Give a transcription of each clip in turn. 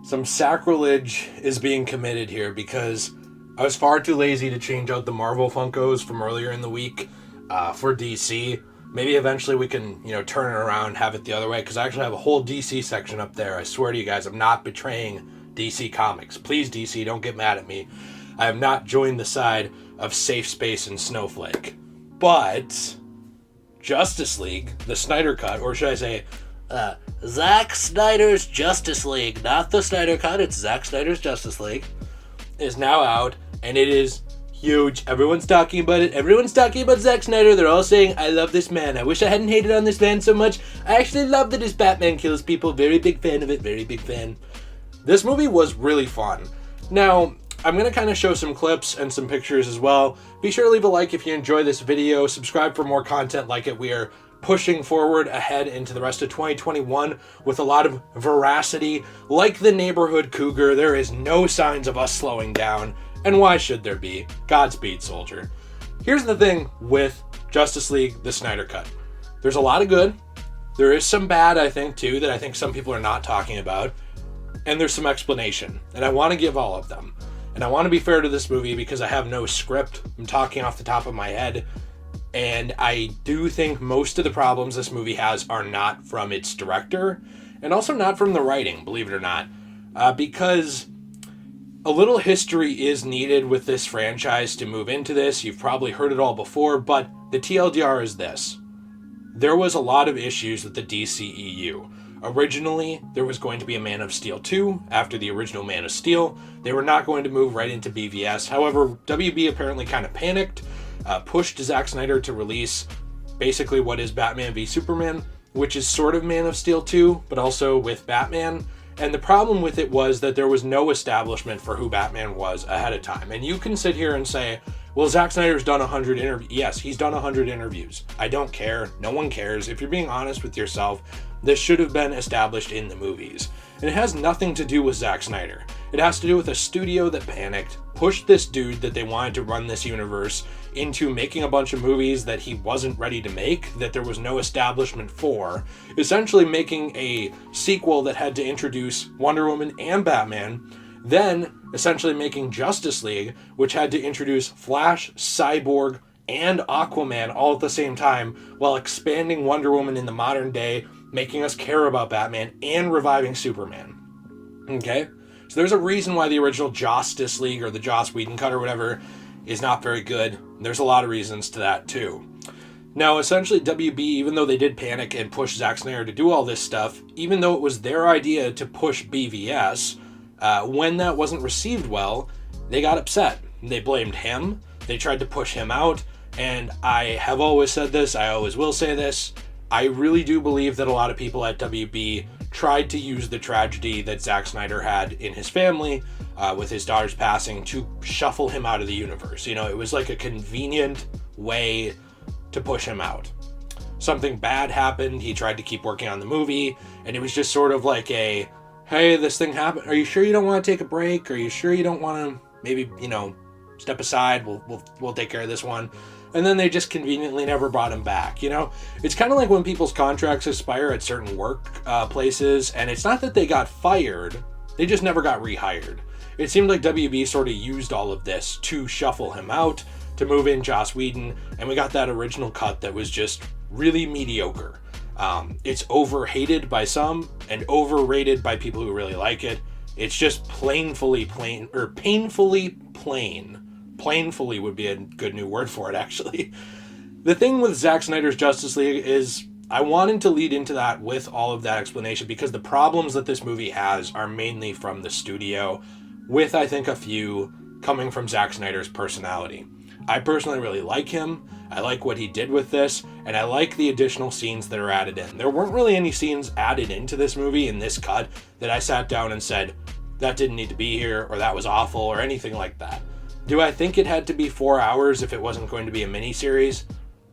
some sacrilege is being committed here because I was far too lazy to change out the Marvel Funkos from earlier in the week for DC. Maybe eventually we can, turn it around, have it the other way, because I actually have a whole DC section up there. I swear to you guys, I'm not betraying DC Comics. Please, DC, don't get mad at me. I have not joined the side of Safe Space and Snowflake. But Justice League, the Snyder Cut, or should I say, Zack Snyder's Justice League, not the Snyder Cut, it's Zack Snyder's Justice League, is now out, and it is huge. Everyone's talking about it. Everyone's talking about Zack Snyder. They're all saying, I love this man. I wish I hadn't hated on this man so much. I actually love that his Batman kills people. Very big fan of it. Very big fan. This movie was really fun. Now, I'm going to kind of show some clips and some pictures as well. Be sure to leave a like if you enjoy this video. Subscribe for more content like it. We are pushing forward ahead into the rest of 2021 with a lot of veracity. Like the neighborhood cougar, there is no signs of us slowing down. And why should there be? Godspeed, soldier. Here's the thing with Justice League, the Snyder Cut. There's a lot of good. There is some bad, I think, too, that I think some people are not talking about. And there's some explanation. And I want to give all of them. And I want to be fair to this movie because I have no script. I'm talking off the top of my head. And I do think most of the problems this movie has are not from its director. And also not from the writing, believe it or not. Because a little history is needed with this franchise to move into this. You've probably heard it all before, but the TLDR is this. There was a lot of issues with the DCEU. Originally, there was going to be a Man of Steel 2 after the original Man of Steel. They were not going to move right into BVS. However, WB apparently kind of panicked, pushed Zack Snyder to release basically what is Batman v Superman, which is sort of Man of Steel 2, but also with Batman. And the problem with it was that there was no establishment for who Batman was ahead of time. And you can sit here and say, well, Zack Snyder's done 100 interviews. Yes, he's done 100 interviews. I don't care. No one cares. If you're being honest with yourself, this should have been established in the movies. And it has nothing to do with Zack Snyder. It has to do with a studio that panicked, pushed this dude that they wanted to run this universe into making a bunch of movies that he wasn't ready to make, that there was no establishment for, essentially making a sequel that had to introduce Wonder Woman and Batman, then essentially making Justice League, which had to introduce Flash, Cyborg, and Aquaman all at the same time, while expanding Wonder Woman in the modern day, making us care about Batman, and reviving Superman. Okay? So there's a reason why the original Justice League, or the Joss Whedon cut or whatever, is not very good. There's a lot of reasons to that too. Now, essentially, WB, even though they did panic and push Zack Snyder to do all this stuff, even though it was their idea to push BVS, when that wasn't received well, they got upset. They blamed him. They tried to push him out. And I have always said this. I always will say this. I really do believe that a lot of people at WB tried to use the tragedy that Zack Snyder had in his family with his daughter's passing to shuffle him out of the universe. It was like a convenient way to push him out. Something bad happened. He tried to keep working on the movie, and it was just sort of like a, hey, this thing happened. Are you sure you don't want to take a break? Are you sure you don't want to maybe, step aside? We'll take care of this one. And then they just conveniently never brought him back. It's kind of like when people's contracts expire at certain work places, and it's not that they got fired, they just never got rehired. It seemed like WB sort of used all of this to shuffle him out, to move in Joss Whedon, and we got that original cut that was just really mediocre. It's overhated by some and overrated by people who really like it. It's just painfully plain. Plainfully would be a good new word for it, actually. The thing with Zack Snyder's Justice League is I wanted to lead into that with all of that explanation because the problems that this movie has are mainly from the studio, with, I think, a few coming from Zack Snyder's personality. I personally really like him. I like what he did with this, and I like the additional scenes that are added in. There weren't really any scenes added into this movie in this cut that I sat down and said, that didn't need to be here, or that was awful, or anything like that. Do I think it had to be 4 hours if it wasn't going to be a miniseries?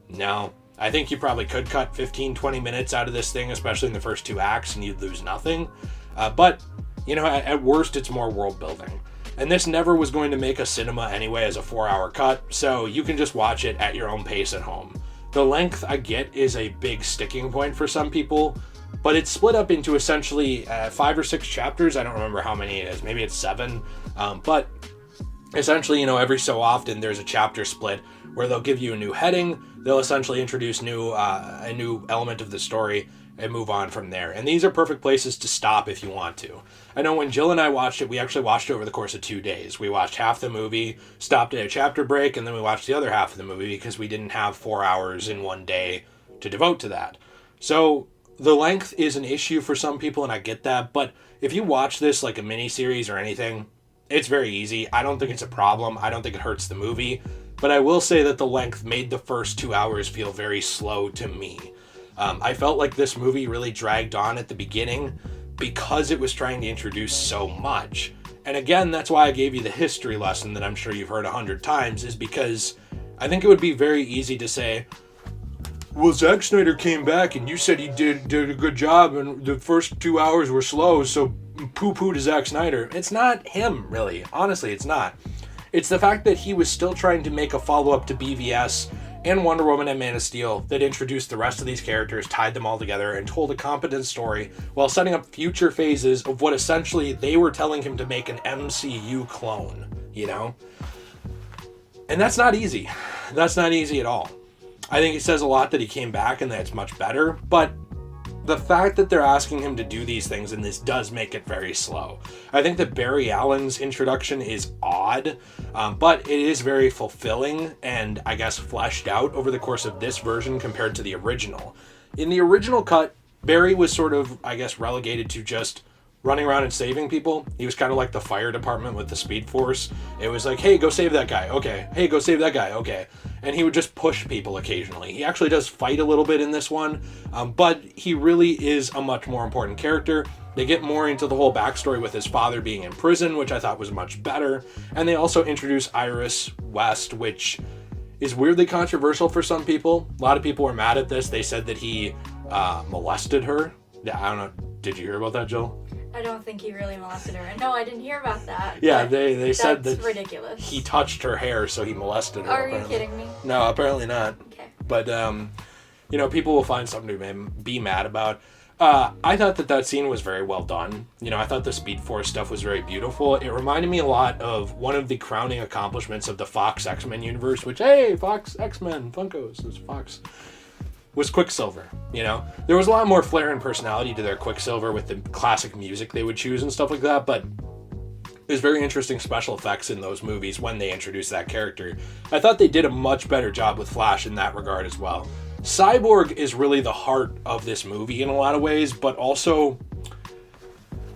No. I think you probably could cut 15, 20 minutes out of this thing, especially in the first 2 acts, and you'd lose nothing. But, at worst, it's more world building. And this never was going to make a cinema anyway as a 4-hour cut, so you can just watch it at your own pace at home. The length, I get, is a big sticking point for some people, But it's split up into essentially 5 or 6 chapters. I don't remember how many it is. Maybe it's 7. But essentially, every so often there's a chapter split where they'll give you a new heading. They'll essentially introduce a new element of the story and move on from there. And these are perfect places to stop if you want to. I know when Jill and I watched it, we actually watched it over the course of 2 days. We watched half the movie, stopped at a chapter break, and then we watched the other half of the movie because we didn't have 4 hours in one day to devote to that. So the length is an issue for some people, and I get that. But if you watch this like a mini-series or anything, it's very easy. I don't think it's a problem. I don't think it hurts the movie. But I will say that the length made the first 2 hours feel very slow to me. I felt like this movie really dragged on at the beginning because it was trying to introduce so much. And again, that's why I gave you the history lesson that I'm sure you've heard 100 times, is because I think it would be very easy to say, well, Zack Snyder came back and you said he did a good job and the first 2 hours were slow, so poo-poo to Zack Snyder. It's not him, really. Honestly, it's not. It's the fact that he was still trying to make a follow-up to BVS and Wonder Woman and Man of Steel that introduced the rest of these characters, tied them all together, and told a competent story while setting up future phases of what essentially they were telling him to make an MCU clone, And that's not easy. That's not easy at all. I think it says a lot that he came back and that it's much better, but the fact that they're asking him to do these things, and this does make it very slow. I think that Barry Allen's introduction is odd, but it is very fulfilling and, I guess, fleshed out over the course of this version compared to the original. In the original cut, Barry was sort of, I guess, relegated to just running around and saving people. He was kind of like the fire department with the Speed Force. It was like, hey, go save that guy. Okay. Hey, go save that guy. Okay. And he would just push people occasionally. He actually does fight a little bit in this one, but he really is a much more important character. They get more into the whole backstory with his father being in prison, which I thought was much better. And they also introduce Iris West, which is weirdly controversial for some people. A lot of people were mad at this. They said that he molested her. Yeah, I don't know. Did you hear about that, Jill? I don't think he really molested her. No, I didn't hear about that. Yeah, they said that that's ridiculous. He touched her hair, so he molested her. Are apparently. you kidding me? No, apparently not. Okay. But, people will find something to be mad about. I thought that scene was very well done. I thought the Speed Force stuff was very beautiful. It reminded me a lot of one of the crowning accomplishments of the Fox X-Men universe, which, hey, Fox X-Men, Funkos, it's Fox, was Quicksilver. There was a lot more flair and personality to their Quicksilver with the classic music they would choose and stuff like that, but there's very interesting special effects in those movies when they introduced that character. I thought they did a much better job with Flash in that regard as well. Cyborg is really the heart of this movie in a lot of ways, but also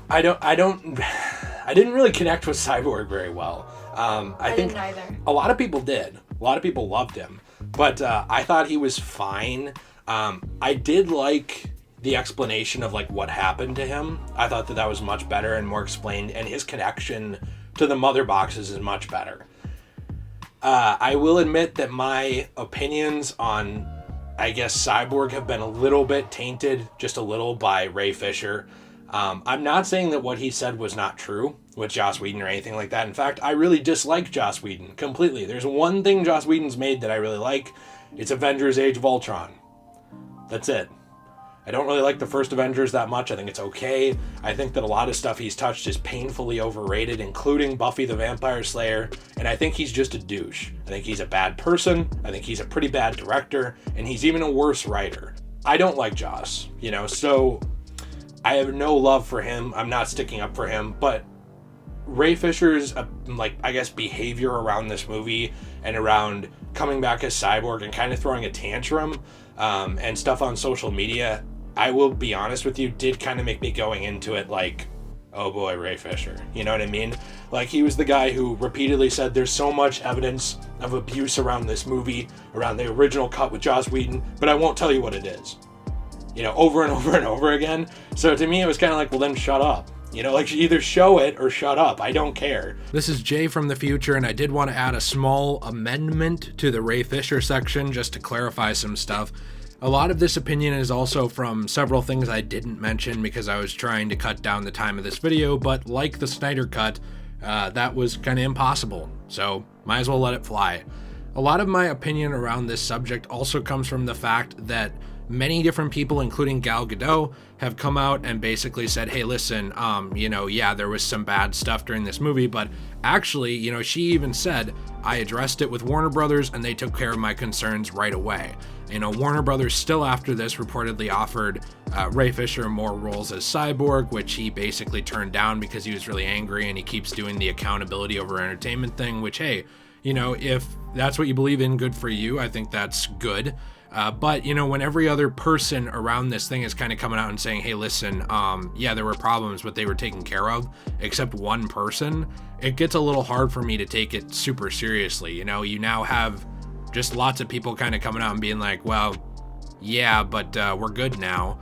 I didn't really connect with Cyborg very well. I think didn't either. A lot of people did. A lot of people loved him, but I thought he was fine. I did like the explanation of what happened to him. I thought that was much better and more explained, and his connection to the mother boxes is much better. I will admit that my opinions on, I guess, Cyborg have been a little bit tainted, just a little, by Ray Fisher. I'm not saying that what he said was not true with Joss Whedon or anything like that. In fact, I really dislike Joss Whedon completely. There's one thing Joss Whedon's made that I really like. It's Avengers Age of Ultron. That's it. I don't really like the first Avengers that much. I think it's okay. I think that a lot of stuff he's touched is painfully overrated, including Buffy the Vampire Slayer, and I think he's just a douche. I think he's a bad person. I think he's a pretty bad director, and he's even a worse writer. I don't like Joss, so I have no love for him. I'm not sticking up for him, but Ray Fisher's, behavior around this movie and around coming back as Cyborg and kind of throwing a tantrum and stuff on social media, I will be honest with you, did kind of make me going into it oh boy, Ray Fisher. You know what I mean? He was the guy who repeatedly said there's so much evidence of abuse around this movie, around the original cut with Joss Whedon, but I won't tell you what it is. Over and over and over again. So to me, it was kind of well, then shut up. Either show it or shut up. I don't care. This is Jay from the future, and I did want to add a small amendment to the Ray Fisher section just to clarify some stuff. A lot of this opinion is also from several things I didn't mention because I was trying to cut down the time of this video, but like the Snyder cut, that was kind of impossible. So might as well let it fly. A lot of my opinion around this subject also comes from the fact that many different people, including Gal Gadot, have come out and basically said, hey, listen, yeah, there was some bad stuff during this movie, but actually, she even said, I addressed it with Warner Brothers and they took care of my concerns right away. Warner Brothers still after this reportedly offered Ray Fisher more roles as Cyborg, which he basically turned down because he was really angry, and he keeps doing the accountability over entertainment thing, which, hey, if that's what you believe in, good for you. I think that's good. But when every other person around this thing is kind of coming out and saying, hey, listen, yeah, there were problems, but they were taken care of, except one person, it gets a little hard for me to take it super seriously. You now have just lots of people kind of coming out and being like, well, yeah, but we're good now,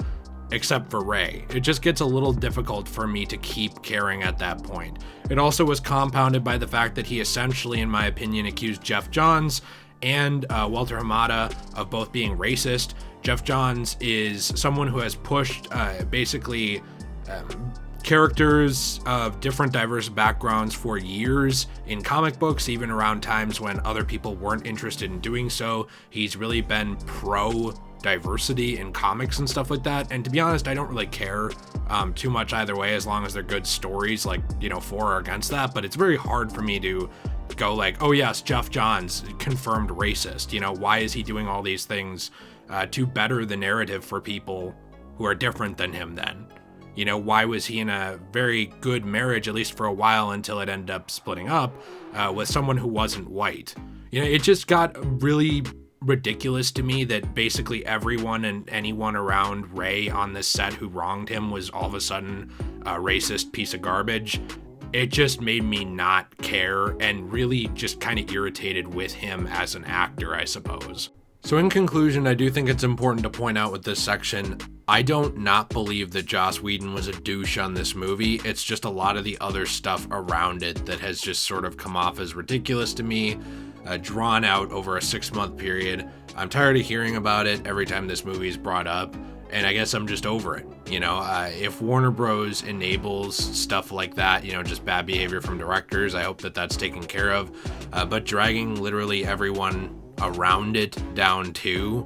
except for Ray. It just gets a little difficult for me to keep caring at that point. It also was compounded by the fact that he essentially, in my opinion, accused Jeff Johns and Walter Hamada of both being racist. Jeff Johns is someone who has pushed basically characters of different diverse backgrounds for years in comic books, even around times when other people weren't interested in doing so. He's really been pro diversity in comics and stuff like that, and to be honest, I don't really care too much either way, as long as they're good stories, like, for or against that. But it's very hard for me to go like, oh yes, Jeff Johns, confirmed racist. Why is he doing all these things to better the narrative for people who are different than him then? Why was he in a very good marriage, at least for a while, until it ended up splitting up with someone who wasn't white? It just got really ridiculous to me that basically everyone and anyone around Ray on this set who wronged him was all of a sudden a racist piece of garbage. It just made me not care and really just kind of irritated with him as an actor, I suppose. So in conclusion, I do think it's important to point out with this section, I don't not believe that Joss Whedon was a douche on this movie. It's just a lot of the other stuff around it that has just sort of come off as ridiculous to me, drawn out over a 6-month period. I'm tired of hearing about it every time this movie is brought up, and I guess I'm just over it. If Warner Bros. Enables stuff like that, just bad behavior from directors, I hope that that's taken care of. But dragging literally everyone around it down too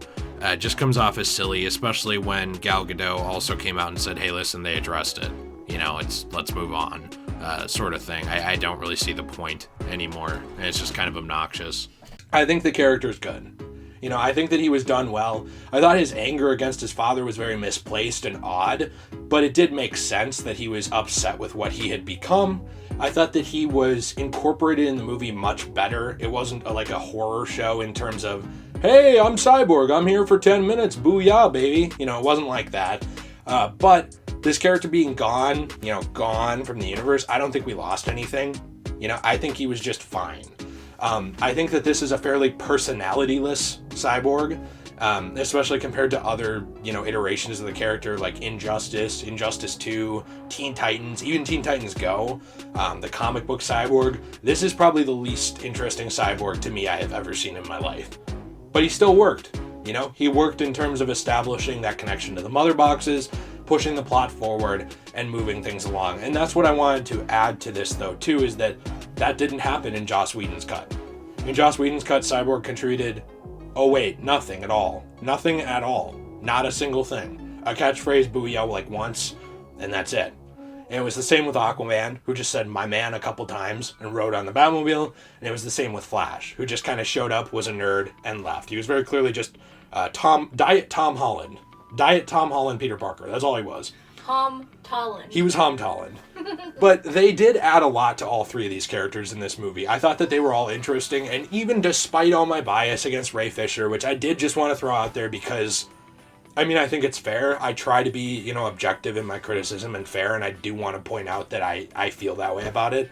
just comes off as silly, especially when Gal Gadot also came out and said, hey, listen, they addressed it. It's let's move on sort of thing. I don't really see the point anymore. And it's just kind of obnoxious. I think the character's good. I think that he was done well. I thought his anger against his father was very misplaced and odd, but it did make sense that he was upset with what he had become. I thought that he was incorporated in the movie much better. It wasn't like a horror show in terms of, hey, I'm Cyborg, I'm here for 10 minutes, booyah, baby. It wasn't like that. But this character being gone, gone from the universe, I don't think we lost anything. I think he was just fine. I think that this is a fairly personality-less Cyborg, especially compared to other, iterations of the character like Injustice 2, Teen Titans, even Teen Titans Go, the comic book Cyborg. This is probably the least interesting Cyborg to me I have ever seen in my life. But he still worked. He worked in terms of establishing that connection to the mother boxes, pushing the plot forward, and moving things along. And that's what I wanted to add to this, though, too, is that didn't happen in Joss Whedon's cut. In Joss Whedon's cut, Cyborg contributed, nothing at all. Nothing at all. Not a single thing. A catchphrase, booyah, like once, and that's it. And it was the same with Aquaman, who just said my man a couple times and rode on the Batmobile. And it was the same with Flash, who just kind of showed up, was a nerd, and left. He was very clearly just Diet Tom Holland. Diet Tom Holland Peter Parker. That's all he was. Tom Holland. He was Tom Holland. But they did add a lot to all three of these characters in this movie. I thought that they were all interesting, and even despite all my bias against Ray Fisher, which I did just want to throw out there because, I think it's fair. I try to be, objective in my criticism and fair, and I do want to point out that I feel that way about it.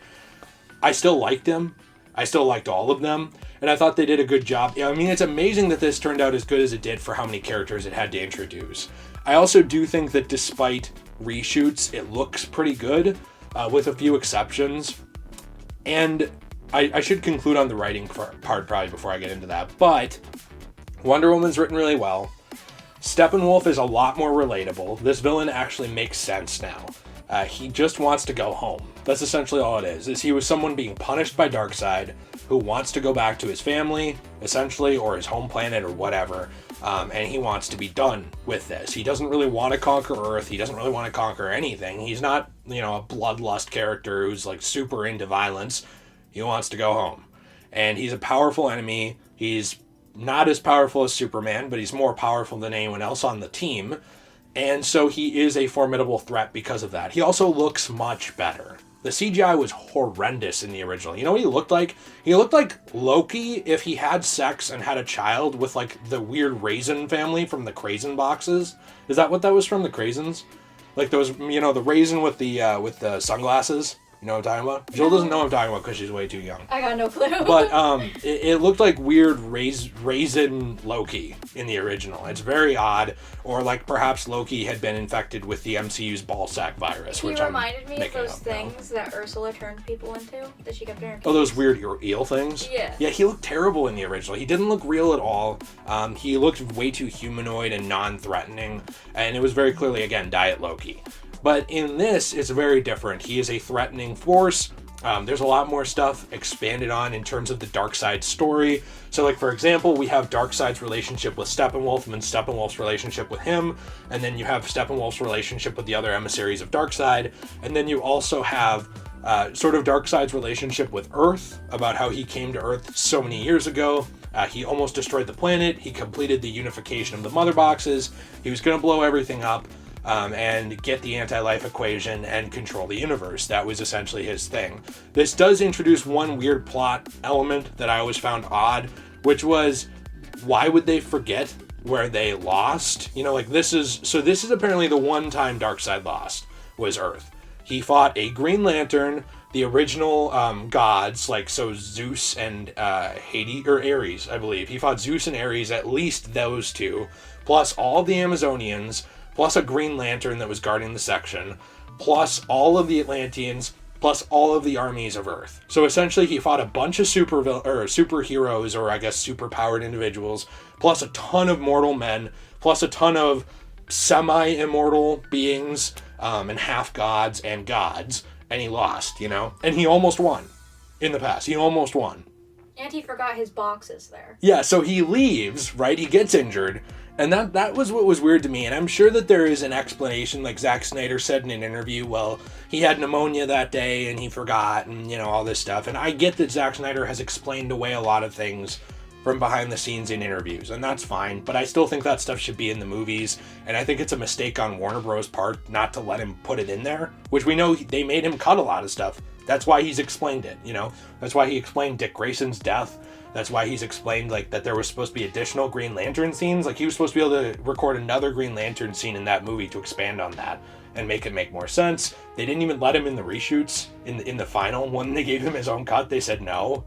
I still liked him. I still liked all of them, and I thought they did a good job. It's amazing that this turned out as good as it did for how many characters it had to introduce. I also do think that despite reshoots, it looks pretty good, with a few exceptions. And I should conclude on the writing part probably before I get into that, but Wonder Woman's written really well. Steppenwolf is a lot more relatable. This villain actually makes sense now. He just wants to go home. That's essentially all it is he was someone being punished by Darkseid who wants to go back to his family, essentially, or his home planet or whatever. and he wants to be done with this. He doesn't really want to conquer Earth. He doesn't really want to conquer anything. He's not, a bloodlust character who's like super into violence. He wants to go home. And he's a powerful enemy. He's not as powerful as Superman, but he's more powerful than anyone else on the team. And so he is a formidable threat because of that. He also looks much better. The CGI was horrendous in the original. You know what he looked like? He looked like Loki if he had sex and had a child with like the weird raisin family from the Crazen boxes. Is that what that was from, the Craisins? Like those, the raisin with the sunglasses? You know what I'm talking about? Jill doesn't know what I'm talking about because she's way too young. I got no clue. But it looked like weird raisin Loki in the original. It's very odd. Or like perhaps Loki had been infected with the MCU's ballsack virus. He which reminded me of those things that Ursula turned people into that she kept in her case. Oh, those weird eel things? Yeah. Yeah, he looked terrible in the original. He didn't look real at all. He looked way too humanoid and non-threatening. And it was very clearly, again, Diet Loki. But in this, it's very different. He is a threatening force. There's a lot more stuff expanded on in terms of the Darkseid story. So, like, for example, we have Darkseid's relationship with Steppenwolf and then Steppenwolf's relationship with him. And then you have Steppenwolf's relationship with the other emissaries of Darkseid. And then you also have sort of Darkseid's relationship with Earth, about how he came to Earth so many years ago. He almost destroyed the planet. He completed the unification of the mother boxes. He was going to blow everything up. And get the anti-life equation and control the universe. That was essentially his thing. This does introduce one weird plot element that I always found odd, which was, why would they forget where they lost? This is apparently the one time Darkseid lost, was Earth. He fought a Green Lantern, the original gods, Zeus and Hades, or Ares, I believe. He fought Zeus and Ares, at least those two, plus all the Amazonians, plus a Green Lantern that was guarding the section, plus all of the Atlanteans, plus all of the armies of Earth. So essentially he fought a bunch of superheroes, or I guess superpowered individuals, plus a ton of mortal men, plus a ton of semi-immortal beings, and half-gods and gods, and he lost, And he almost won in the past. He almost won. And he forgot his boxes there. Yeah, so he leaves, right? He gets injured. And that was what was weird to me. And I'm sure that there is an explanation, like Zack Snyder said in an interview, well, he had pneumonia that day and he forgot and, all this stuff. And I get that Zack Snyder has explained away a lot of things from behind the scenes in interviews, and that's fine. But I still think that stuff should be in the movies. And I think it's a mistake on Warner Bros. Part not to let him put it in there, which we know they made him cut a lot of stuff. That's why he's explained it, That's why he explained Dick Grayson's death. That's why he's explained, that there was supposed to be additional Green Lantern scenes. He was supposed to be able to record another Green Lantern scene in that movie to expand on that and make it make more sense. They didn't even let him in the reshoots in the final. When they gave him his own cut, they said no.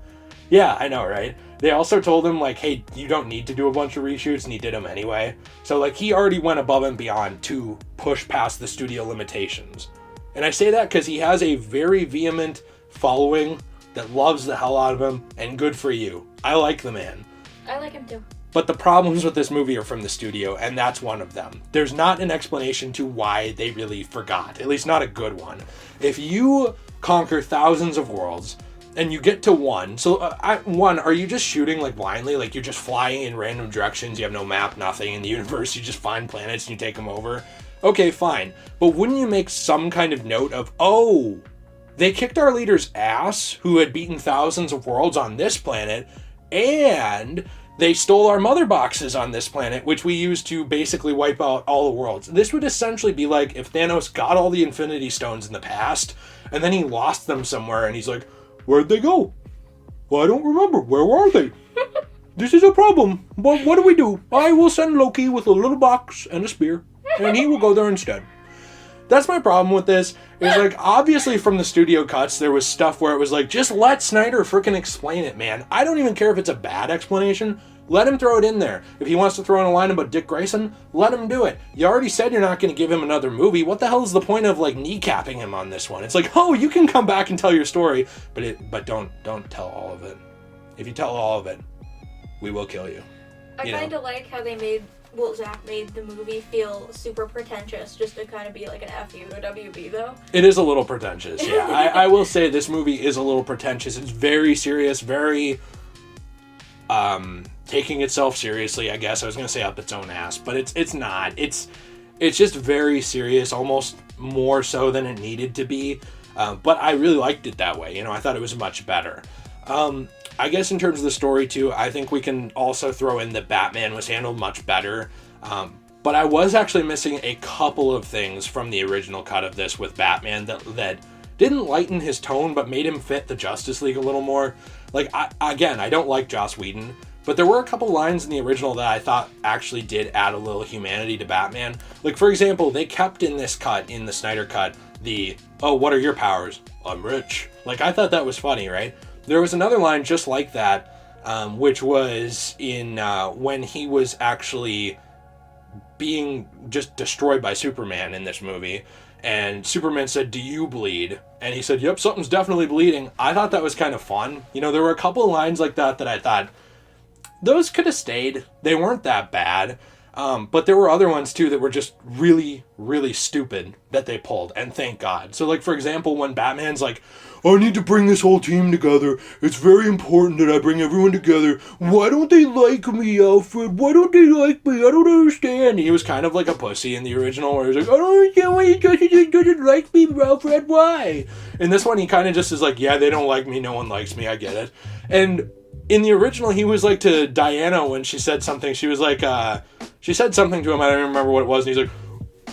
Yeah, I know, right? They also told him, hey, you don't need to do a bunch of reshoots, and he did them anyway. So, he already went above and beyond to push past the studio limitations. And I say that because he has a very vehement following that loves the hell out of him, and good for you. I like the man. I like him too. But the problems with this movie are from the studio, and that's one of them. There's not an explanation to why they really forgot, at least not a good one. If you conquer thousands of worlds, and you get to one, are you just shooting blindly? You're just flying in random directions, you have no map, nothing in the universe, you just find planets and you take them over? Okay, fine. But wouldn't you make some kind of note of, they kicked our leader's ass, who had beaten thousands of worlds on this planet, and they stole our mother boxes on this planet, which we used to basically wipe out all the worlds. This would essentially be like if Thanos got all the Infinity Stones in the past, and then he lost them somewhere, and he's like, where'd they go? Well, I don't remember. Where were they? This is a problem. But what do we do? I will send Loki with a little box and a spear, and he will go there instead. That's my problem with this. Is obviously from the studio cuts, there was stuff where it was just let Snyder frickin' explain it, man. I don't even care if it's a bad explanation. Let him throw it in there. If he wants to throw in a line about Dick Grayson, let him do it. You already said you're not going to give him another movie. What the hell is the point of kneecapping him on this one? It's you can come back and tell your story, but don't tell all of it. If you tell all of it, we will kill you. I kind of like how they Zack made the movie feel super pretentious, just to kind of be an FU to WB, though. It is a little pretentious, yeah. I will say this movie is a little pretentious. It's very serious, very... taking itself seriously, I guess. I was going to say up its own ass, but it's not. It's just very serious, almost more so than it needed to be. But I really liked it that way. I thought it was much better. I guess in terms of the story too, I think we can also throw in that Batman was handled much better. But I was actually missing a couple of things from the original cut of this with Batman that didn't lighten his tone, but made him fit the Justice League a little more. Like, I don't like Joss Whedon, but there were a couple lines in the original that I thought actually did add a little humanity to Batman. Like, for example, they kept in this cut, in the Snyder cut, oh, what are your powers? I'm rich. Like, I thought that was funny, right? There was another line just like that, which was in when he was actually being just destroyed by Superman in this movie, and Superman said, "Do you bleed?" And he said, "Yep, something's definitely bleeding." I thought that was kind of fun. There were a couple of lines like that I thought those could have stayed. They weren't that bad. But there were other ones too that were just really, really stupid that they pulled, and thank God. So, like, for example, when Batman's like, "I need to bring this whole team together. It's very important that I bring everyone together. Why don't they like me, Alfred? Why don't they like me? I don't understand." He was kind of like a pussy in the original, where he was like, "I don't understand why he doesn't like me, Alfred. Why?" In this one, he kind of just is like, "Yeah, they don't like me. No one likes me. I get it." And in the original, he was like to Diana when she said something. She was like, she said something to him. I don't remember what it was. And he's like,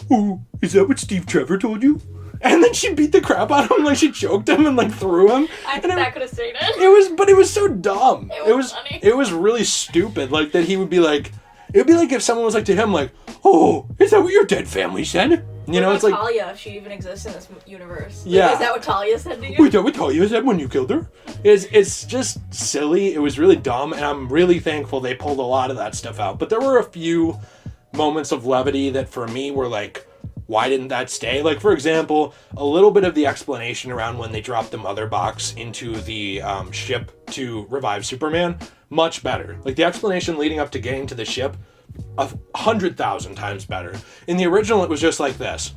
"Oh, is that what Steve Trevor told you?" And then she beat the crap out of him, like she choked him and like threw him. I think that could have stayed in. It was so dumb. It was funny. It was really stupid. Like that he would be like, it would be like if someone was like to him, like, "Oh, is that what your dead family said?" It's like Talia, if she even exists in this universe. Yeah. Like, is that what Talia said to you? Is that what Talia said when you killed her? It's just silly. It was really dumb, and I'm really thankful they pulled a lot of that stuff out. But there were a few moments of levity that for me were like, why didn't that stay? Like, for example, a little bit of the explanation around when they dropped the mother box into the ship to revive Superman, much better. Like, the explanation leading up to getting to the ship, 100,000 times better. In the original, it was just like this.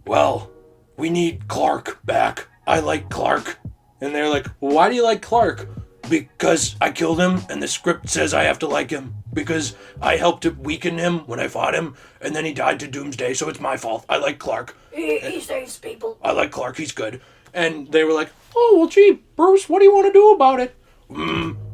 "Well, we need Clark back. I like Clark." And they're like, "Why do you like Clark?" "Because I killed him, and the script says I have to like him. Because I helped to weaken him when I fought him, and then he died to Doomsday, so it's my fault. I like Clark. He saves people. I like Clark, he's good." And they were like, "Oh, well, gee, Bruce, what do you want to do about it?"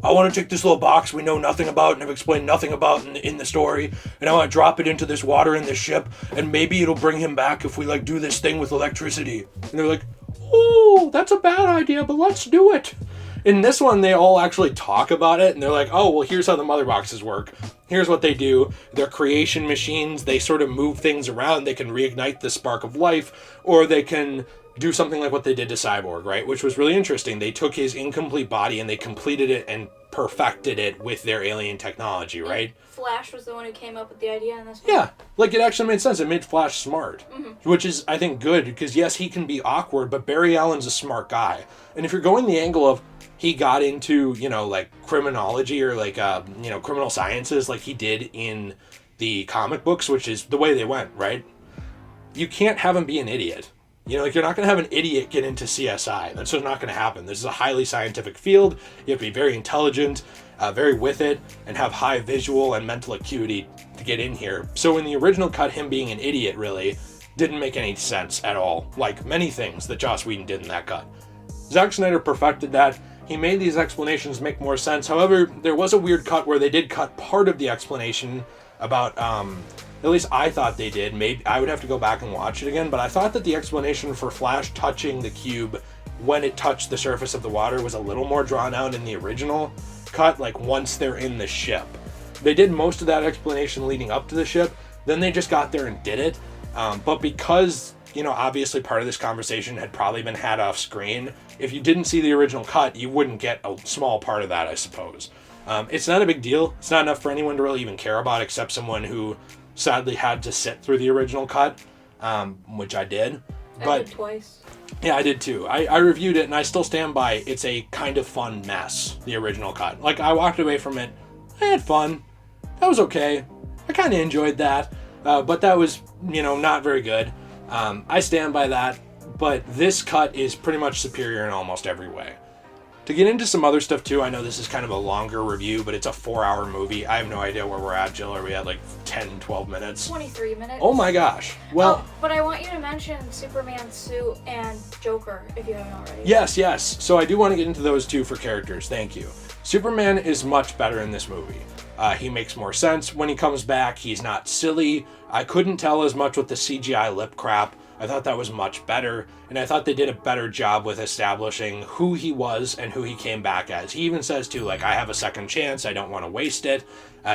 "I want to take this little box we know nothing about and have explained nothing about in the story, and I want to drop it into this water in this ship, and maybe it'll bring him back if we, like, do this thing with electricity." And they're like, "Oh, that's a bad idea, but let's do it." In this one, they all actually talk about it, and they're like, "Oh, well, here's how the mother boxes work. Here's what they do. They're creation machines. They sort of move things around. They can reignite the spark of life, or they can do something like what they did to Cyborg, right?" Which was really interesting. They took his incomplete body and they completed it and perfected it with their alien technology, right? Flash was the one who came up with the idea in this one. Yeah, like it actually made sense. It made Flash smart, which is, I think, good because, yes, he can be awkward, but Barry Allen's a smart guy. And if you're going the angle of he got into, like criminology or like, criminal sciences like he did in the comic books, which is the way they went, right? You can't have him be an idiot. You're not going to have an idiot get into CSI. That's just not going to happen. This is a highly scientific field. You have to be very intelligent, very with it, and have high visual and mental acuity to get in here. So in the original cut, him being an idiot really didn't make any sense at all, like many things that Joss Whedon did in that cut. Zack Snyder perfected that. He made these explanations make more sense. However, there was a weird cut where they did cut part of the explanation about, at least I thought they did. Maybe I would have to go back and watch it again, but I thought that the explanation for Flash touching the cube when it touched the surface of the water was a little more drawn out in the original cut, like once they're in the ship. They did most of that explanation leading up to the ship, then they just got there and did it. But because, obviously part of this conversation had probably been had off screen, if you didn't see the original cut, you wouldn't get a small part of that, I suppose. It's not a big deal. It's not enough for anyone to really even care about, except someone who sadly had to sit through the original cut, which I did. I did twice. Yeah, I did too. I reviewed it, and I still stand by it's a kind of fun mess, the original cut. Like, I walked away from it, I had fun. That was okay. I kind of enjoyed that, but that was, not very good. I stand by that, but this cut is pretty much superior in almost every way. To get into some other stuff too, I know this is kind of a longer review, but it's a 4-hour movie. I have no idea where we're at, Jill. Are we at like 10, 12 minutes? 23 minutes. Oh my gosh. Well, but I want you to mention Superman's suit and Joker, if you haven't already. Yes. So I do want to get into those two for characters. Thank you. Superman is much better in this movie. He makes more sense when he comes back. He's not silly. I couldn't tell as much with the CGI lip crap. I thought that was much better, and I thought they did a better job with establishing who he was and who he came back as. He even says, too, like, I have a second chance, I don't want to waste it.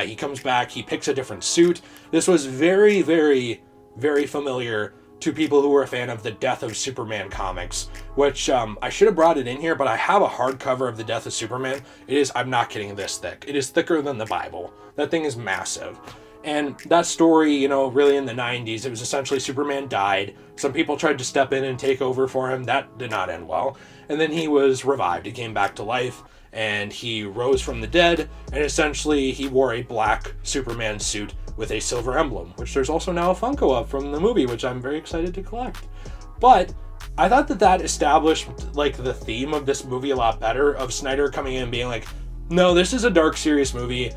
He comes back, he picks a different suit. This was very, very, very familiar to people who were a fan of the Death of Superman comics, which I should have brought it in here, but I have a hardcover of the Death of Superman. It is, I'm not kidding, this thick. It is thicker than the Bible. That thing is massive. And that story, really in the 90s, it was essentially Superman died. Some people tried to step in and take over for him. That did not end well. And then he was revived. He came back to life, and he rose from the dead, and essentially he wore a black Superman suit with a silver emblem, which there's also now a Funko of from the movie, which I'm very excited to collect. But I thought that established, like, the theme of this movie a lot better, of Snyder coming in and being like, no, this is a dark, serious movie.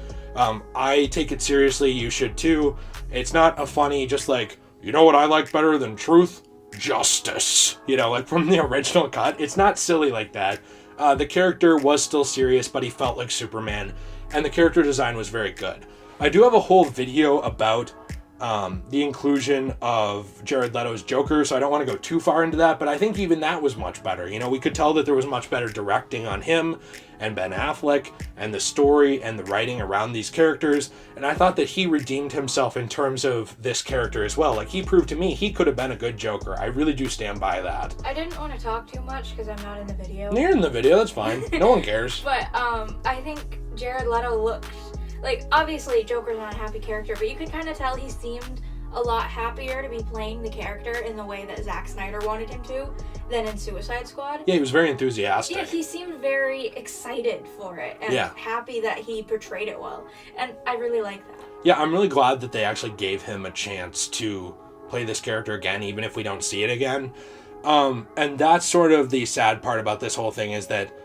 I take it seriously, you should too. It's not a funny, just like, you know what I like better than truth? Justice. Like from the original cut. It's not silly like that. The character was still serious, but he felt like Superman, and the character design was very good. I do have a whole video about the inclusion of Jared Leto's Joker, so I don't want to go too far into that, but I think even that was much better. We could tell that there was much better directing on him and Ben Affleck, and the story and the writing around these characters, and I thought that he redeemed himself in terms of this character as well. Like, he proved to me he could have been a good Joker. I really do stand by that. I didn't want to talk too much because I'm not in the video. You're in the video, that's fine. No one cares. But I think Jared Leto looks... Like, obviously, Joker's not a happy character, but you could kind of tell he seemed a lot happier to be playing the character in the way that Zack Snyder wanted him to than in Suicide Squad. Yeah, he was very enthusiastic. Yeah, he seemed very excited for it and happy that he portrayed it well. And I really like that. Yeah, I'm really glad that they actually gave him a chance to play this character again, even if we don't see it again. And that's sort of the sad part about this whole thing, is that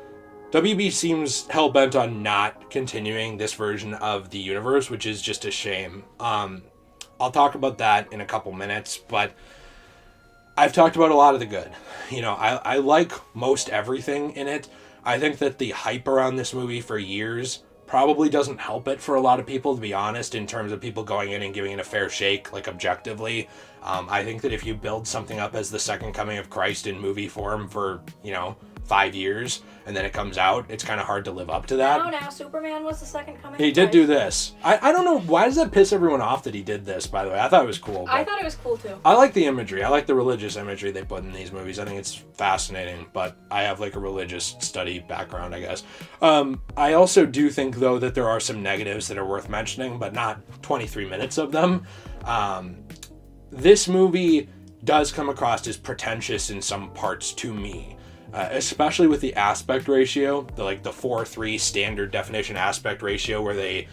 WB seems hell-bent on not continuing this version of the universe, which is just a shame. I'll talk about that in a couple minutes, but I've talked about a lot of the good. I like most everything in it. I think that the hype around this movie for years probably doesn't help it for a lot of people, to be honest, in terms of people going in and giving it a fair shake, like, objectively. I think that if you build something up as the second coming of Christ in movie form for, 5 years, and then it comes out, it's kind of hard to live up to that. Now Superman was the second coming. He did do this. I don't know, why does that piss everyone off that he did this, by the way? I thought it was cool. I thought it was cool too. I like the imagery. I like the religious imagery they put in these movies. I think it's fascinating, but I have like a religious study background, I guess. I also do think, though, that there are some negatives that are worth mentioning, but not 23 minutes of them. This movie does come across as pretentious in some parts to me. Especially with the aspect ratio, the 4:3 standard definition aspect ratio, where they,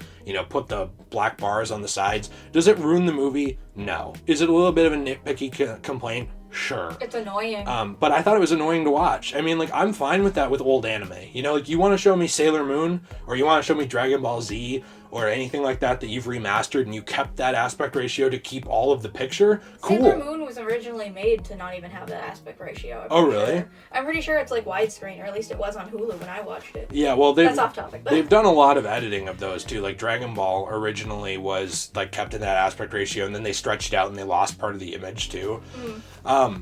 put the black bars on the sides. Does it ruin the movie? No. Is it a little bit of a nitpicky complaint? Sure. It's annoying. But I thought it was annoying to watch. I mean, I'm fine with that with old anime. You want to show me Sailor Moon, or you want to show me Dragon Ball Z, or anything like that you've remastered, and you kept that aspect ratio to keep all of the picture, cool. Sailor Moon was originally made to not even have that aspect ratio. Oh, really? Sure. I'm pretty sure it's widescreen, or at least it was on Hulu when I watched it. Yeah, well, that's off topic. They've done a lot of editing of those too. Like Dragon Ball originally was kept in that aspect ratio, and then they stretched out and they lost part of the image too.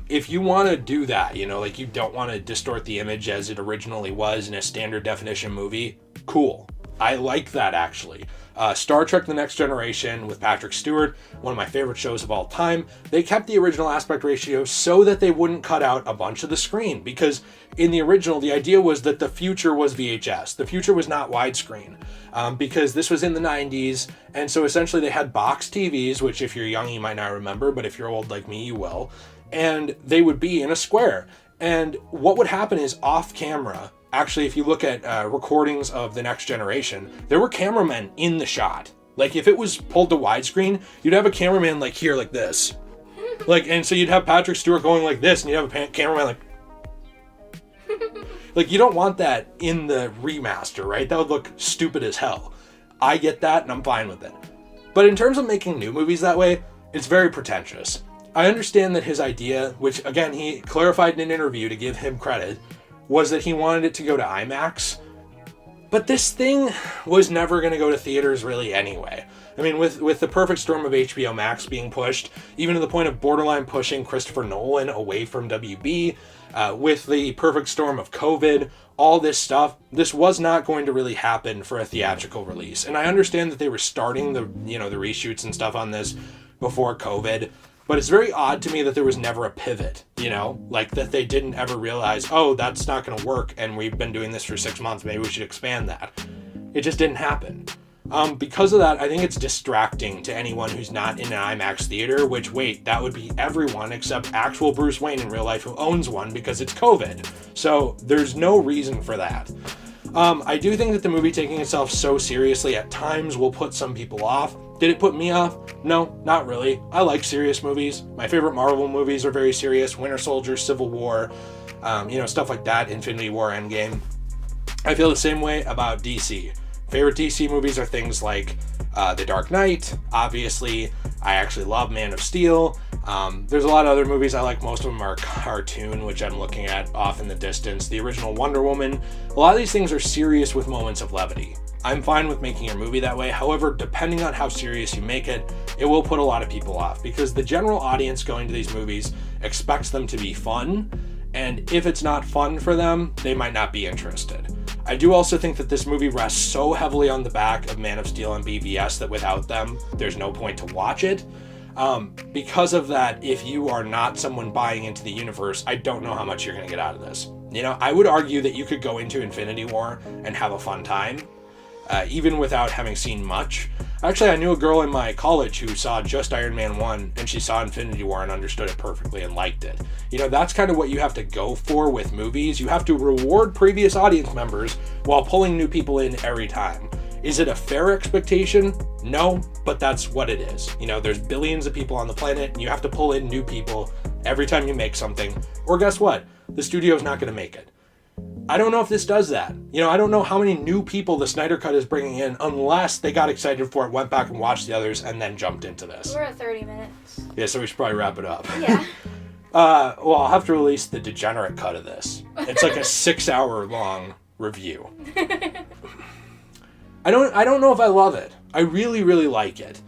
If you want to do that, you don't want to distort the image as it originally was in a standard definition movie, cool. I like that, actually. Star Trek The Next Generation with Patrick Stewart, one of my favorite shows of all time, they kept the original aspect ratio so that they wouldn't cut out a bunch of the screen, because in the original, the idea was that the future was VHS. The future was not widescreen, because this was in the 90s, and so essentially they had box TVs, which if you're young you might not remember, but if you're old like me you will, and they would be in a square. And what would happen is, off camera, actually, if you look at recordings of The Next Generation, there were cameramen in the shot. If it was pulled to widescreen, you'd have a cameraman here like this. And so you'd have Patrick Stewart going like this, and you'd have a cameraman Like, you don't want that in the remaster, right? That would look stupid as hell. I get that, and I'm fine with it. But in terms of making new movies that way, it's very pretentious. I understand that his idea, which, again, he clarified in an interview to give him credit, was that he wanted it to go to IMAX. But this thing was never going to go to theaters really anyway. I mean, with the perfect storm of HBO Max being pushed, even to the point of borderline pushing Christopher Nolan away from WB, with the perfect storm of COVID, all this stuff, this was not going to really happen for a theatrical release. And I understand that they were starting the reshoots and stuff on this before COVID, but it's very odd to me that there was never a pivot, like that they didn't ever realize, oh, that's not going to work, and we've been doing this for 6 months, maybe we should expand that. It just didn't happen. Because of that, I think it's distracting to anyone who's not in an IMAX theater, which, wait, that would be everyone except actual Bruce Wayne in real life who owns one because it's COVID. So there's no reason for that. I do think that the movie taking itself so seriously at times will put some people off. Did it put me off? No, not really. I like serious movies. My favorite Marvel movies are very serious. Winter Soldier, Civil War, stuff like that, Infinity War, Endgame. I feel the same way about DC. Favorite DC movies are things like The Dark Knight. Obviously, I actually love Man of Steel. There's a lot of other movies I like. Most of them are cartoon, which I'm looking at off in the distance. The original Wonder Woman. A lot of these things are serious with moments of levity. I'm fine with making your movie that way. However, depending on how serious you make it, it will put a lot of people off because the general audience going to these movies expects them to be fun. And if it's not fun for them, they might not be interested. I do also think that this movie rests so heavily on the back of Man of Steel and BVS that without them, there's no point to watch it. Because of that, if you are not someone buying into the universe, I don't know how much you're going to get out of this. I would argue that you could go into Infinity War and have a fun time, even without having seen much. Actually, I knew a girl in my college who saw just Iron Man 1, and she saw Infinity War and understood it perfectly and liked it. That's kind of what you have to go for with movies. You have to reward previous audience members while pulling new people in every time. Is it a fair expectation? No, but that's what it is. There's billions of people on the planet, and you have to pull in new people every time you make something. Or guess what? The studio's not going to make it. I don't know if this does that. I don't know how many new people the Snyder Cut is bringing in unless they got excited for it, went back and watched the others, and then jumped into this. We're at 30 minutes. Yeah, so we should probably wrap it up. Yeah. Well, I'll have to release the Degenerate cut of this. It's like a 6-hour long review. I don't know if I love it. I really, really like it.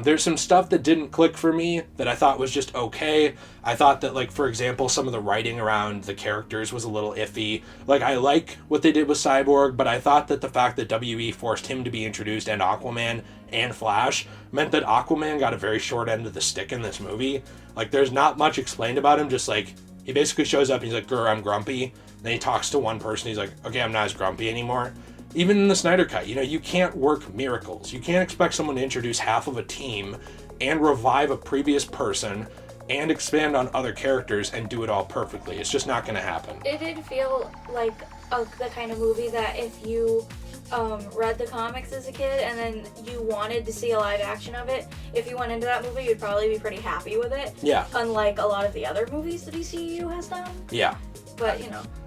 There's some stuff that didn't click for me that I thought was just okay. I thought that, for example, some of the writing around the characters was a little iffy. I like what they did with Cyborg, but I thought that the fact that WB forced him to be introduced and Aquaman and Flash meant that Aquaman got a very short end of the stick in this movie. There's not much explained about him, just he basically shows up and he's like, "Grr, I'm grumpy." Then he talks to one person, he's like, "Okay, I'm not as grumpy anymore." Even in the Snyder Cut, you can't work miracles. You can't expect someone to introduce half of a team and revive a previous person and expand on other characters and do it all perfectly. It's just not going to happen. It did feel like the kind of movie that if you read the comics as a kid and then you wanted to see a live action of it, if you went into that movie, you'd probably be pretty happy with it. Yeah. Unlike a lot of the other movies the DCEU has done. Yeah. But,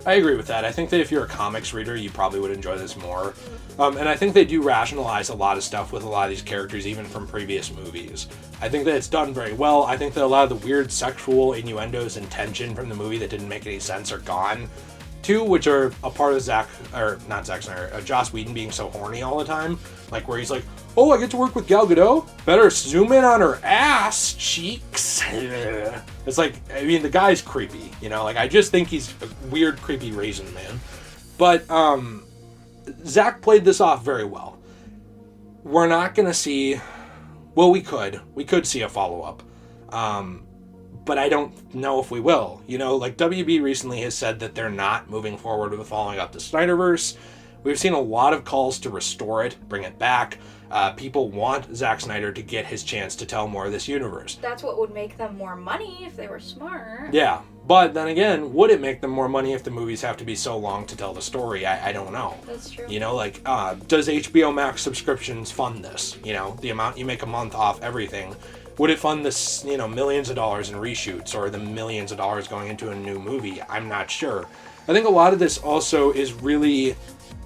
I agree with that. I think that if you're a comics reader, you probably would enjoy this more. And I think they do rationalize a lot of stuff with a lot of these characters, even from previous movies. I think that it's done very well. I think that a lot of the weird sexual innuendos and tension from the movie that didn't make any sense are gone. Two, which are a part of Joss Whedon being so horny all the time. Where he's like, "Oh, I get to work with Gal Gadot? Better zoom in on her ass cheeks." It's the guy's creepy, I just think he's a weird, creepy raisin man. But Zack played this off very well. We're not going to see... Well, we could see a follow-up. But I don't know if we will. WB recently has said that they're not moving forward with following up the Snyderverse. We've seen a lot of calls to restore it, bring it back. People want Zack Snyder to get his chance to tell more of this universe. That's what would make them more money if they were smart. Yeah, but then again, would it make them more money if the movies have to be so long to tell the story? I don't know. That's true. Does HBO Max subscriptions fund this? The amount you make a month off everything. Would it fund this, millions of dollars in reshoots or the millions of dollars going into a new movie? I'm not sure. I think a lot of this also is really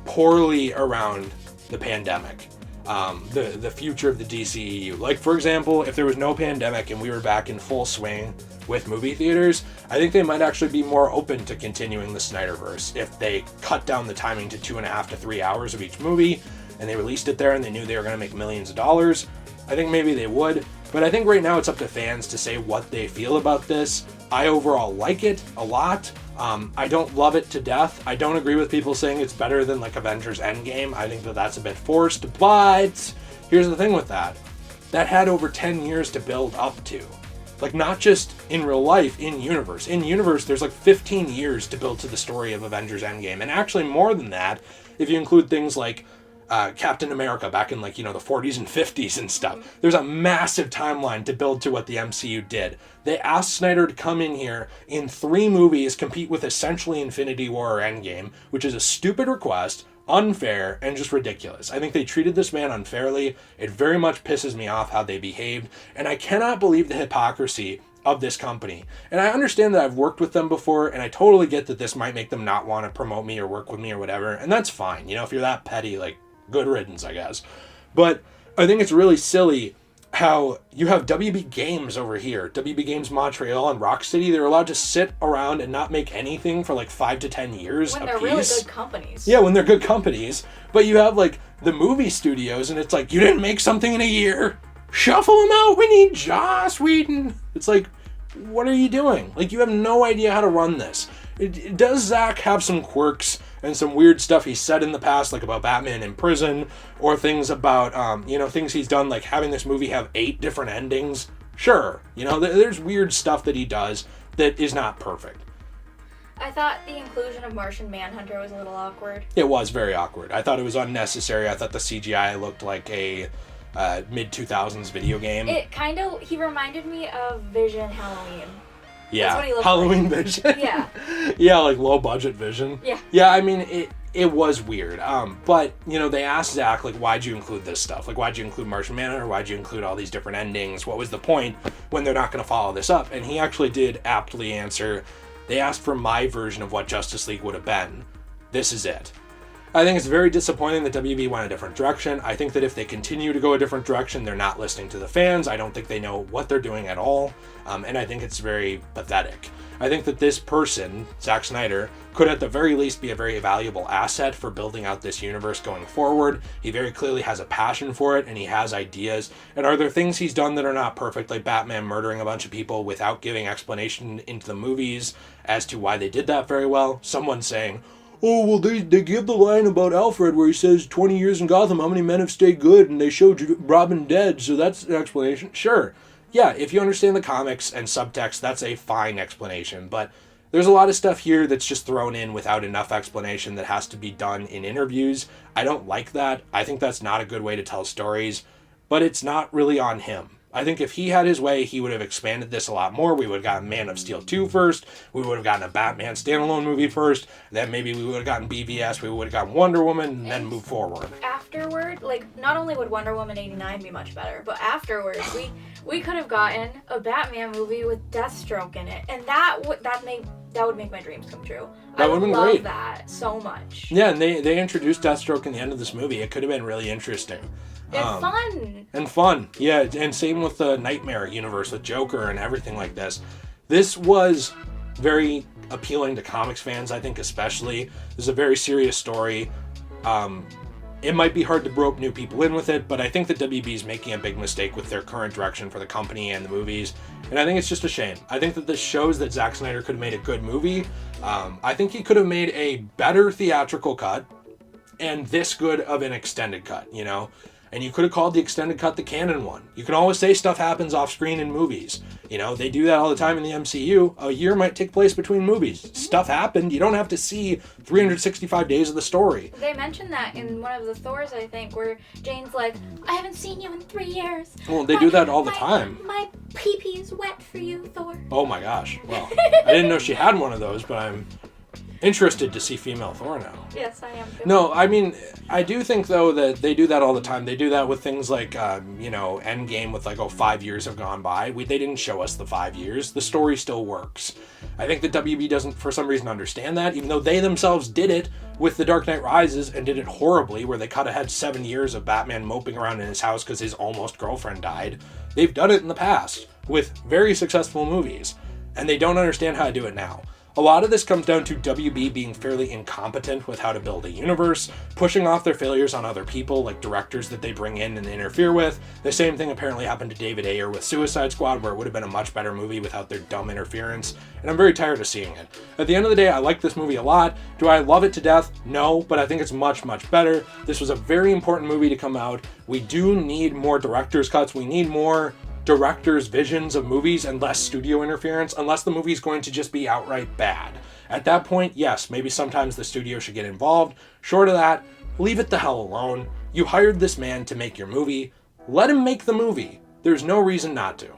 poorly around the pandemic. The future of the DCEU. Like, for example, if there was no pandemic and we were back in full swing with movie theaters, I think they might actually be more open to continuing the Snyderverse if they cut down the timing to 2.5 to 3 hours of each movie and they released it there and they knew they were going to make millions of dollars. I think maybe they would, but I think right now it's up to fans to say what they feel about this. I overall like it a lot. I don't love it to death. I don't agree with people saying it's better than like Avengers Endgame. I think that that's a bit forced, but here's the thing with that. That had over 10 years to build up to. Like, not just in real life, in universe. In universe, there's like 15 years to build to the story of Avengers Endgame. And actually more than that, if you include things like Captain America back in, like, you know, the 40s and 50s and stuff. There's a massive timeline to build to what the MCU did. They asked Snyder to come in here in 3 movies, compete with essentially Infinity War or Endgame, which is a stupid request, unfair, and just ridiculous. I think they treated this man unfairly. It very much pisses me off how they behaved, and I cannot believe the hypocrisy of this company. And I understand that I've worked with them before, and I totally get that this might make them not want to promote me or work with me or whatever, and that's fine. You know, if you're that petty, like, good riddance, I guess. But I think it's really silly how you have WB Games over here, WB Games Montreal and Rocksteady. They're allowed to sit around and not make anything for like 5 to 10 years when a they're piece. really good companies. Yeah, when they're good companies. But you have like the movie studios, and it's like, you didn't make something in a year. Shuffle them out. We need Joss Whedon. It's like, what are you doing? Like, you have no idea how to run this. Does Zack have some quirks and some weird stuff he said in the past, like about Batman in prison, or things about, things he's done, like having this movie have 8 different endings? Sure. You know, there's weird stuff that he does that is not perfect. I thought the inclusion of Martian Manhunter was a little awkward. It was very awkward. I thought it was unnecessary. I thought the CGI looked like a mid-2000s video game. He reminded me of Vision Halloween. Yeah, that's what he looked Halloween like. Vision. Yeah. Yeah, like low-budget Vision. Yeah. Yeah, I mean, it was weird. But, you know, they asked Zack, like, why'd you include this stuff? Like, why'd you include Martian Manhunter? Why'd you include all these different endings? What was the point when they're not going to follow this up? And he actually did aptly answer. They asked for my version of what Justice League would have been. This is it. I think it's very disappointing that WB went a different direction. I think that if they continue to go a different direction, they're not listening to the fans. I don't think they know what they're doing at all. And I think it's very pathetic. I think that this person, Zack Snyder, could at the very least be a very valuable asset for building out this universe going forward. He very clearly has a passion for it, and he has ideas. And are there things he's done that are not perfect, like Batman murdering a bunch of people without giving explanation into the movies as to why they did that very well? Someone saying, oh, well, they give the line about Alfred where he says 20 years in Gotham, how many men have stayed good, and they showed Robin dead, so that's an explanation. Sure. Yeah, if you understand the comics and subtext, that's a fine explanation, but there's a lot of stuff here that's just thrown in without enough explanation that has to be done in interviews. I don't like that. I think that's not a good way to tell stories, but it's not really on him. I think if he had his way, he would have expanded this a lot more. We would have gotten Man of Steel 2 first. We would have gotten a Batman standalone movie first. Then maybe we would have gotten BVS. We would have gotten Wonder Woman, and then move forward. Afterward, like, not only would Wonder Woman 89 be much better, but afterwards, we could have gotten a Batman movie with Deathstroke in it, and that would make my dreams come true. That would have been love great. That so much. Yeah, and they introduced Deathstroke in the end of this movie. It could have been really interesting. And fun. And fun, yeah. And same with the Nightmare universe with Joker and everything like this. This was very appealing to comics fans, I think, especially. This is a very serious story. It might be hard to rope new people in with it, but I think that WB is making a big mistake with their current direction for the company and the movies. And I think it's just a shame. I think that this shows that Zack Snyder could have made a good movie. I think he could have made a better theatrical cut and this good of an extended cut, you know? And you could have called the extended cut the canon one. You can always say stuff happens off screen in movies. You know, they do that all the time in the MCU. A year might take place between movies. Stuff happened. You don't have to see 365 days of the story. They mentioned that in one of the Thors, I think, where Jane's like, I haven't seen you in 3 years. Well, they do that all the time. My pee-pee's wet for you, Thor. Oh my gosh. Well, I didn't know she had one of those, but I'm interested to see female Thor now. Yes, I am too. No, I mean, I do think, though, that they do that all the time. They do that with things like, Endgame with, 5 years have gone by. They didn't show us the 5 years. The story still works. I think that WB doesn't, for some reason, understand that, even though they themselves did it with The Dark Knight Rises and did it horribly, where they could have had 7 years of Batman moping around in his house because his almost girlfriend died. They've done it in the past with very successful movies, and they don't understand how to do it now. A lot of this comes down to WB being fairly incompetent with how to build a universe, pushing off their failures on other people, like directors that they bring in and interfere with. The same thing apparently happened to David Ayer with Suicide Squad, where it would have been a much better movie without their dumb interference, and I'm very tired of seeing it. At the end of the day, I like this movie a lot. Do I love it to death? No, but I think it's much, much better. This was a very important movie to come out. We do need more director's cuts. We need more director's visions of movies and less studio interference, unless the movie's going to just be outright bad. At that point, yes, maybe sometimes the studio should get involved. Short of that, leave it the hell alone. You hired this man to make your movie. Let him make the movie. There's no reason not to.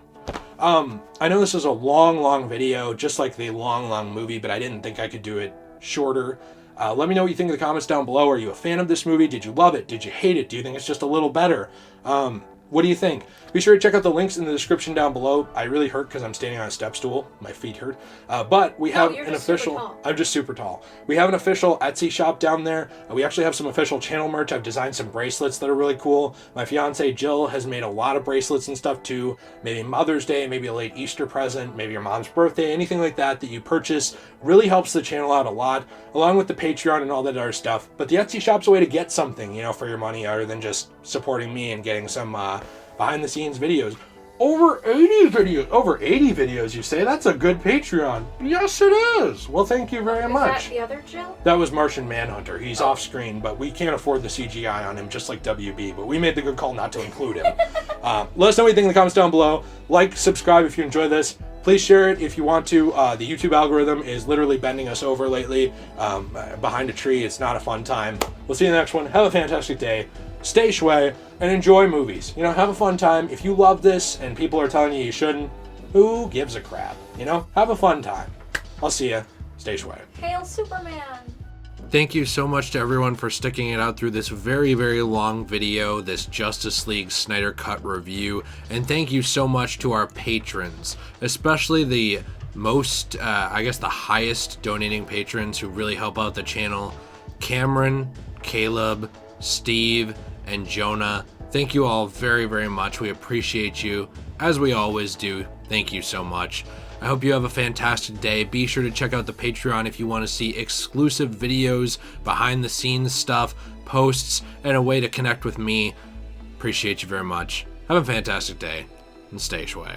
I know this is a long video, just like the long movie, but I didn't think I could do it shorter. Let me know what you think in the comments down below. Are you a fan of this movie? Did you love it? Did you hate it? Do you think it's just a little better? What do you think? Be sure to check out the links in the description down below. I really hurt because I'm standing on a step stool. My feet hurt. But we have an official... I'm just super tall. We have an official Etsy shop down there. We actually have some official channel merch. I've designed some bracelets that are really cool. My fiance Jill has made a lot of bracelets and stuff too. Maybe Mother's Day, maybe a late Easter present, maybe your mom's birthday, anything like that you purchase really helps the channel out a lot, along with the Patreon and all that other stuff. But the Etsy shop's a way to get something, for your money other than just supporting me and getting some behind the scenes videos. Over 80 videos, you say? That's a good Patreon. Yes, it is. Well, thank you very much. Is that the other Jill? That was Martian Manhunter. He's off screen, but we can't afford the CGI on him, just like WB, but we made the good call not to include him. Let us know what you think in the comments down below. Like, subscribe if you enjoy this. Please share it if you want to. The YouTube algorithm is literally bending us over lately. Behind a tree, it's not a fun time. We'll see you in the next one. Have a fantastic day. Stay shui and enjoy movies. Have a fun time. If you love this and people are telling you shouldn't, who gives a crap? Have a fun time. I'll see ya. Stay shui. Hail Superman! Thank you so much to everyone for sticking it out through this very, very long video, this Justice League Snyder Cut review. And thank you so much to our patrons, especially the most, the highest donating patrons who really help out the channel. Cameron, Caleb, Steve, and Jonah. Thank you all very, very much. We appreciate you, as we always do. Thank you so much. I hope you have a fantastic day. Be sure to check out the Patreon if you want to see exclusive videos, behind the scenes stuff, posts, and a way to connect with me. Appreciate you very much. Have a fantastic day, and stay shui.